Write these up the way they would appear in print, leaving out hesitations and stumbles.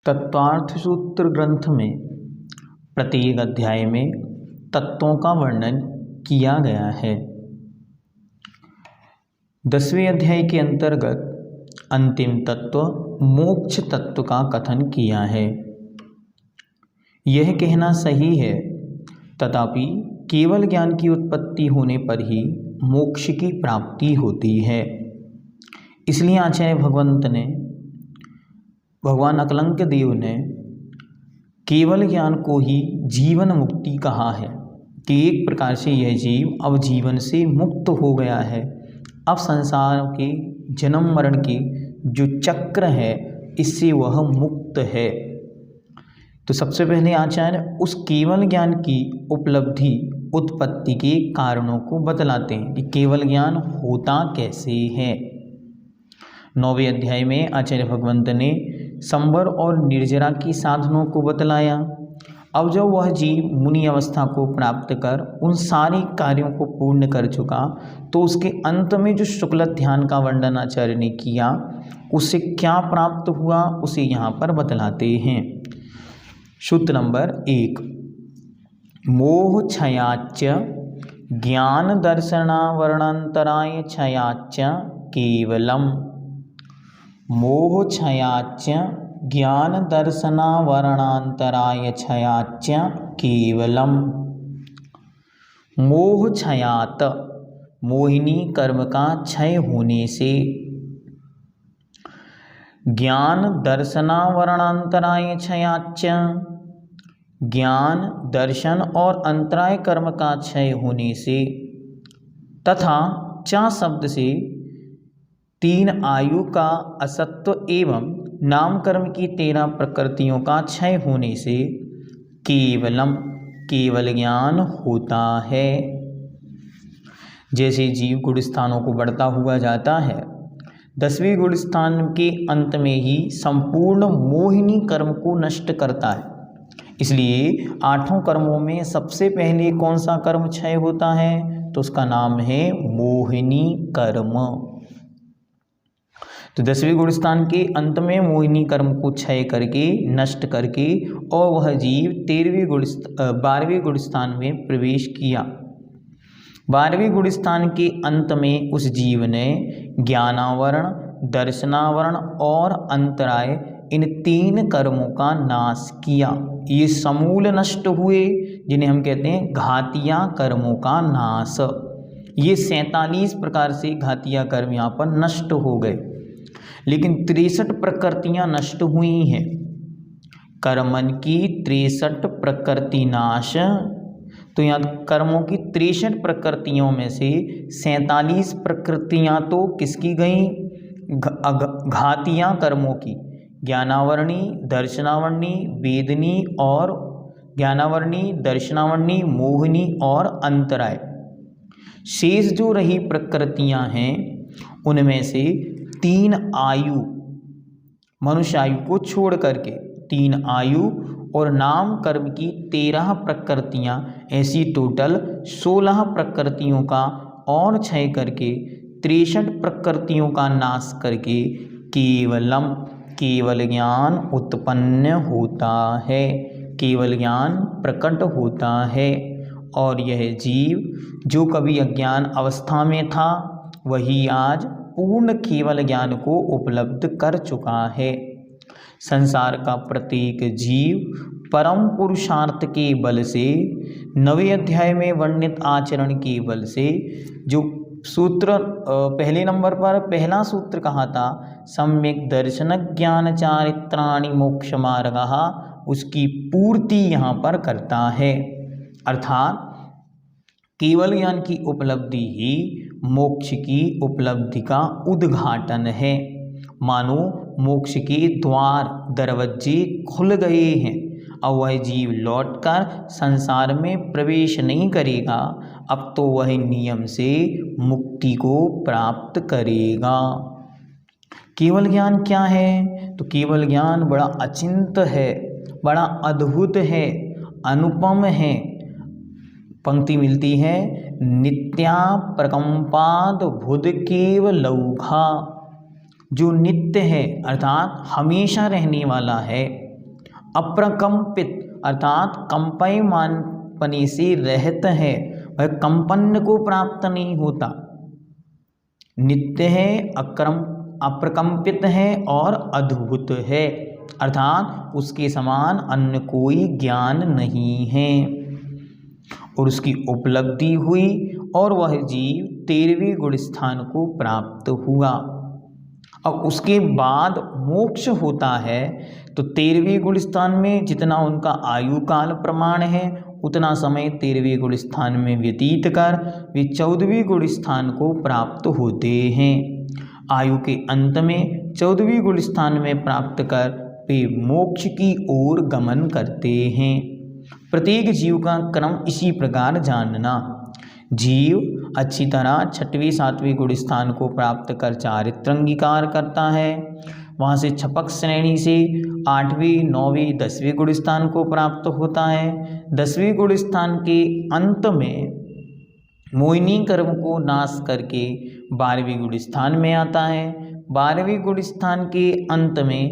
तत्वार्थ सूत्र ग्रंथ में प्रत्येक अध्याय में तत्वों का वर्णन किया गया है। 10वें अध्याय के अंतर्गत अंतिम तत्व मोक्ष तत्व का कथन किया है। यह कहना सही है, तथापि केवल ज्ञान की उत्पत्ति होने पर ही मोक्ष की प्राप्ति होती है। इसलिए आचार्य भगवान अकलंक देव ने केवल ज्ञान को ही जीवन मुक्ति कहा है कि एक प्रकार से यह जीव अब जीवन से मुक्त हो गया है। अब संसार के जन्म मरण के जो चक्र है इससे वह मुक्त है। तो सबसे पहले आचार्य उस केवल ज्ञान की उपलब्धि उत्पत्ति के कारणों को बतलाते हैं कि केवल ज्ञान होता कैसे है। 9वें अध्याय में आचार्य भगवंत ने संवर और निर्जरा की साधनों को बतलाया। अब जब वह जीव मुनि अवस्था को प्राप्त कर उन सारे कार्यों को पूर्ण कर चुका तो उसके अंत में जो शुक्ल ध्यान का वर्णन आचार्य ने किया उससे क्या प्राप्त हुआ उसे यहाँ पर बतलाते हैं। सूत्र नंबर 1, मोह क्षयाच्च ज्ञान दर्शनावरणांतराय क्षयाच्च केवलम। मोह क्षयाच्च ज्ञान दर्शनावरणांतराय क्षयाच्च केवलम। मोह क्षयात मोहिनी कर्म का क्षय होने से, ज्ञान दर्शनावरणांतराय क्षयाच्च ज्ञान दर्शन और अंतराय कर्म का क्षय होने से, तथा च शब्द से 3 आयु का असत्व एवं नाम कर्म की 13 प्रकृतियों का क्षय होने से केवलम केवल ज्ञान होता है। जैसे जीव गुणस्थानों को बढ़ता हुआ जाता है, 10वें गुणस्थान के अंत में ही संपूर्ण मोहिनी कर्म को नष्ट करता है। इसलिए 8 कर्मों में सबसे पहले कौन सा कर्म क्षय होता है तो उसका नाम है मोहिनी कर्म। तो 10वें गुणस्थान के अंत में मोहिनी कर्म को क्षय करके नष्ट करके और वह जीव 12वें गुणस्थान में प्रवेश किया। 12वें गुणस्थान के अंत में उस जीव ने ज्ञानावरण, दर्शनावरण और अंतराय इन 3 कर्मों का नाश किया। ये समूल नष्ट हुए, जिन्हें हम कहते हैं घातिया कर्मों का नाश। ये 47 प्रकार से घातिया कर्म यहाँ पर नष्ट हो गए, लेकिन 63 प्रकृतियां नष्ट हुई हैं। कर्मन की 63 प्रकृति नाश, तो यहाँ कर्मों की 63 प्रकृतियों में से 47 प्रकृतियां तो किसकी गई, घातियां कर्मों की, ज्ञानावरणी, दर्शनावरणी, वेदनी और ज्ञानावरणी, दर्शनावरणी, मोहिनी और अंतराय। शेष जो रही प्रकृतियां हैं उनमें से 3 आयु, मनुष्य आयु को छोड़ करके 3 आयु और नाम कर्म की 13 प्रकृतियां, ऐसी टोटल 16 प्रकृतियों का और क्षय करके 63 प्रकृतियों का नाश करके केवलम केवल ज्ञान उत्पन्न होता है, केवल ज्ञान प्रकट होता है। और यह जीव जो कभी अज्ञान अवस्था में था वही आज पूर्ण केवल ज्ञान को उपलब्ध कर चुका है। संसार का प्रत्येक जीव परम पुरुषार्थ के बल से 9वें अध्याय में वर्णित आचरण के बल से, जो सूत्र पहले नंबर पर पहला सूत्र कहा था सम्यक दर्शन ज्ञान चारित्राणि मोक्ष मार्गः, उसकी पूर्ति यहाँ पर करता है। अर्थात केवल ज्ञान की उपलब्धि ही मोक्ष की उपलब्धि का उद्घाटन है। मानो मोक्ष के द्वार दरवाजे खुल गए हैं। अब वह जीव लौटकर संसार में प्रवेश नहीं करेगा, अब तो वह नियम से मुक्ति को प्राप्त करेगा। केवल ज्ञान क्या है तो केवल ज्ञान बड़ा अचिंत है, बड़ा अद्भुत है, अनुपम है। पंक्ति मिलती है, नित्या प्रकंपाद बुध केवलौघा, जो नित्य है अर्थात हमेशा रहने वाला है, अप्रकंपित अर्थात कंपयमानपने से रहता है, वह कंपन को प्राप्त नहीं होता। नित्य है, अप्रकंपित है और अद्भुत है, अर्थात उसके समान अन्य कोई ज्ञान नहीं है। और उसकी उपलब्धि हुई और वह जीव 13वें गुण स्थान को प्राप्त हुआ। अब उसके बाद मोक्ष होता है, तो 13वें गुण स्थान में जितना उनका आयु काल प्रमाण है उतना समय 13वें गुण स्थान में व्यतीत कर वे 14वें गुण स्थान को प्राप्त होते हैं। आयु के अंत में 14वें गुण स्थान में प्राप्त कर वे मोक्ष की ओर गमन करते हैं। प्रत्येक जीव का क्रम इसी प्रकार जानना। जीव अच्छी तरह 6वें 7वें गुण स्थान को प्राप्त कर चारित्र अंगीकार करता है, वहाँ से छपक श्रेणी से 8वें 9वें 10वें गुण स्थान को प्राप्त होता है। 10वें गुण स्थान के अंत में मोहिनी कर्म को नाश करके 12वें गुण स्थान में आता है। 12वें गुण स्थान के अंत में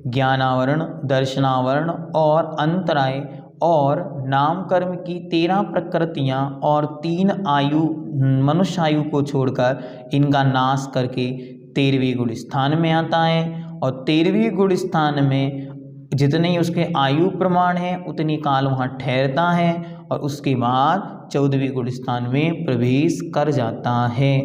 ज्ञानावरण, दर्शनावरण और अंतराय और नाम कर्म की 13 प्रकृतियाँ और 3 आयु मनुष्य आयु को छोड़कर इनका नाश करके 13वें गुण स्थान में आता है। और 13वें गुण स्थान में जितने उसके आयु प्रमाण है उतनी काल वहाँ ठहरता है और उसके बाद 14वें गुण स्थान में प्रवेश कर जाता है।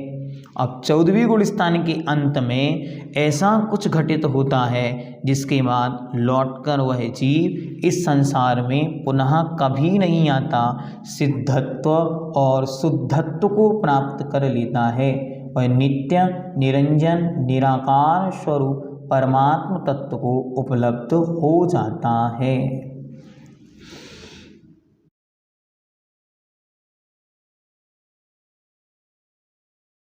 अब 14वें गुण स्थान के अंत में ऐसा कुछ घटित होता है जिसके बाद लौटकर वह जीव इस संसार में पुनः कभी नहीं आता, सिद्धत्व और शुद्धत्व को प्राप्त कर लेता है। वह नित्य निरंजन निराकार स्वरूप परमात्म तत्व को उपलब्ध हो जाता है।